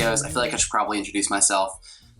videos, I feel like I should probably introduce myself.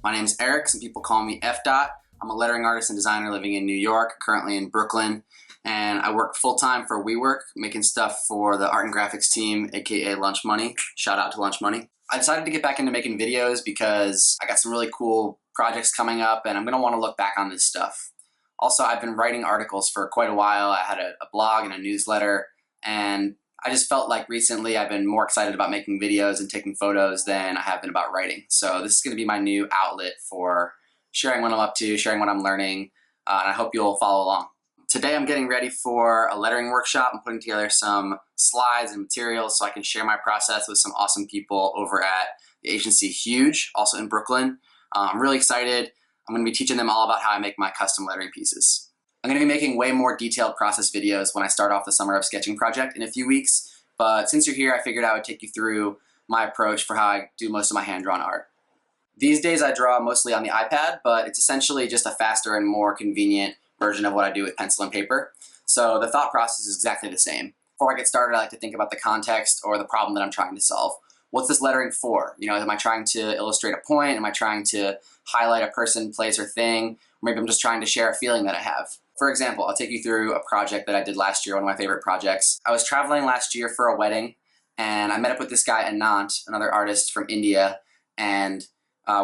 My name is Eric. Some people call me F. Dot. I'm a lettering artist and designer living in New York, currently in Brooklyn. And I work full-time for WeWork, making stuff for the art and graphics team, aka Lunch Money. Shout out to Lunch Money. I decided to get back into making videos because I got some really cool projects coming up and I'm gonna wanna look back on this stuff. Also, I've been writing articles for quite a while. I had a blog and a newsletter, and I just felt like recently I've been more excited about making videos and taking photos than I have been about writing. So this is gonna be my new outlet for sharing what I'm up to, sharing what I'm learning, and I hope you'll follow along. Today I'm getting ready for a lettering workshop. I'm putting together some slides and materials so I can share my process with some awesome people over at the agency Huge, also in Brooklyn. I'm really excited. I'm going to be teaching them all about how I make my custom lettering pieces. I'm going to be making way more detailed process videos when I start off the Summer of Sketching project in a few weeks, but since you're here, I figured I would take you through my approach for how I do most of my hand-drawn art. These days I draw mostly on the iPad, but it's essentially just a faster and more convenient version of what I do with pencil and paper. So the thought process is exactly the same. Before I get started, I like to think about the context or the problem that I'm trying to solve. What's this lettering for? You know, am I trying to illustrate a point? Am I trying to highlight a person, place, or thing? Or maybe I'm just trying to share a feeling that I have. For example, I'll take you through a project that I did last year, one of my favorite projects. I was traveling last year for a wedding, and I met up with this guy Anant, another artist from India, and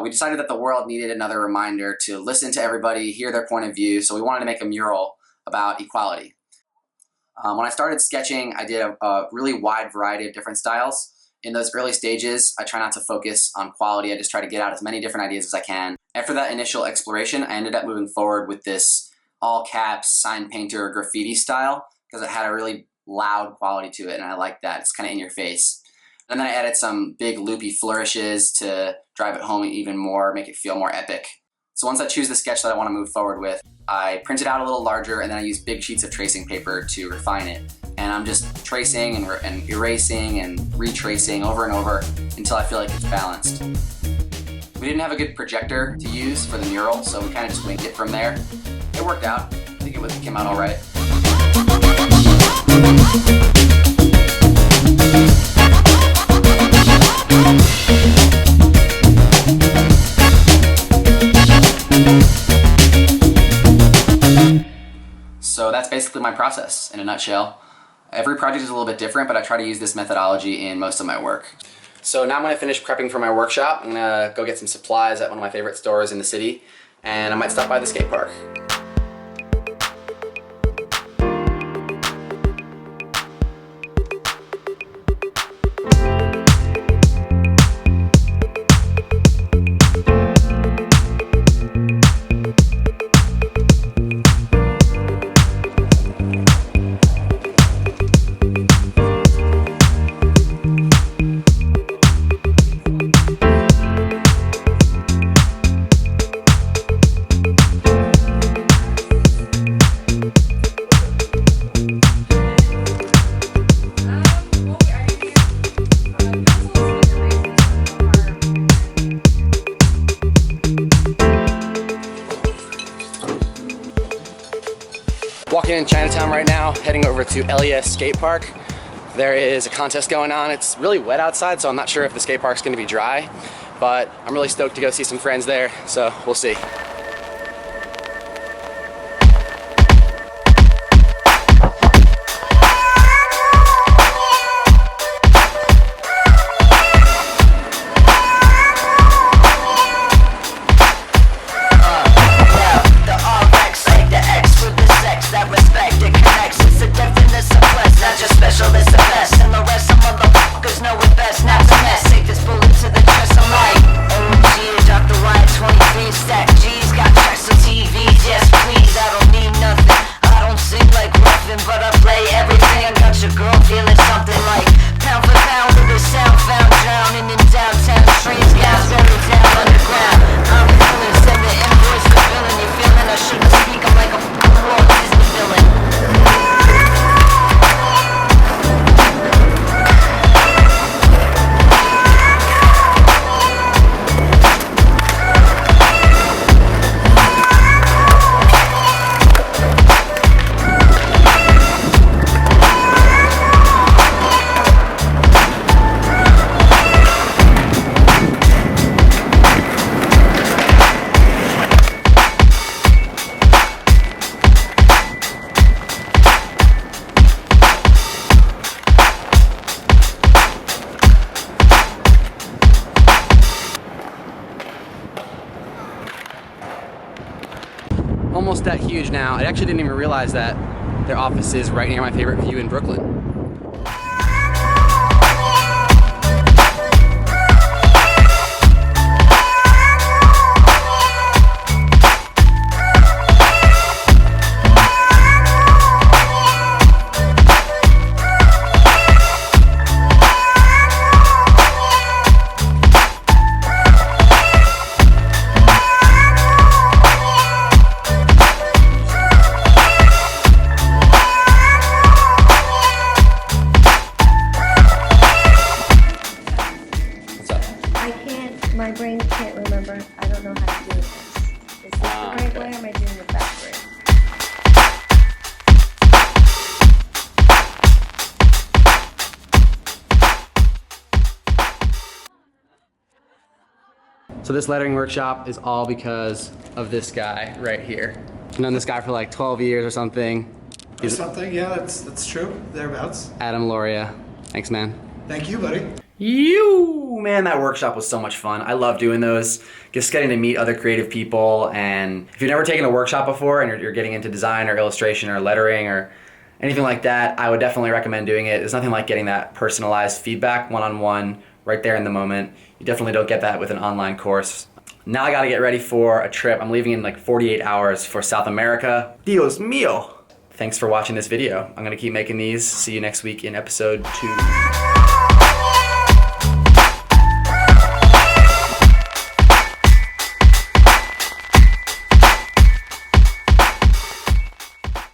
we decided that the world needed another reminder to listen to everybody, hear their point of view, so we wanted to make a mural about equality. When I started sketching, I did a really wide variety of different styles. In those early stages, I try not to focus on quality. I just try to get out as many different ideas as I can. After that initial exploration, I ended up moving forward with this all caps sign painter graffiti style because it had a really loud quality to it, and I like that. It's kind of in your face. And then I added some big loopy flourishes to drive it home even more, make it feel more epic. So once I choose the sketch that I want to move forward with, I print it out a little larger and then I use big sheets of tracing paper to refine it. And I'm just tracing and erasing and retracing over and over until I feel like it's balanced. We didn't have a good projector to use for the mural, so we kind of just winged it from there. It worked out. I think it came out all right. So that's basically my process in a nutshell. Every project is a little bit different, but I try to use this methodology in most of my work. So now I'm going to finish prepping for my workshop. I'm going to go get some supplies at one of my favorite stores in the city, and I might stop by the skate park. Walking in Chinatown right now, heading over to LES Skate Park. There is a contest going on. It's really wet outside, so I'm not sure if the skate park's gonna be dry, but I'm really stoked to go see some friends there, so we'll see. Stack G almost that huge now. I actually didn't even realize that their office is right near my favorite view in Brooklyn. My brain can't remember. I don't know how to do this. Is this the right way or am I doing it backwards? So this lettering workshop is all because of this guy right here. I've known this guy for like 12 years or something. Yeah, that's true. Thereabouts. Adam Loria. Thanks, man. Thank you, buddy. Man, that workshop was so much fun. I love doing those, just getting to meet other creative people. And if you've never taken a workshop before and you're getting into design or illustration or lettering or anything like that, I would definitely recommend doing it. There's nothing like getting that personalized feedback one-on-one right there in the moment. You definitely don't get that with an online course. Now I gotta get ready for a trip. I'm leaving in like 48 hours for South America. Dios mío. Thanks for watching this video. I'm gonna keep making these. See you next week in episode 2.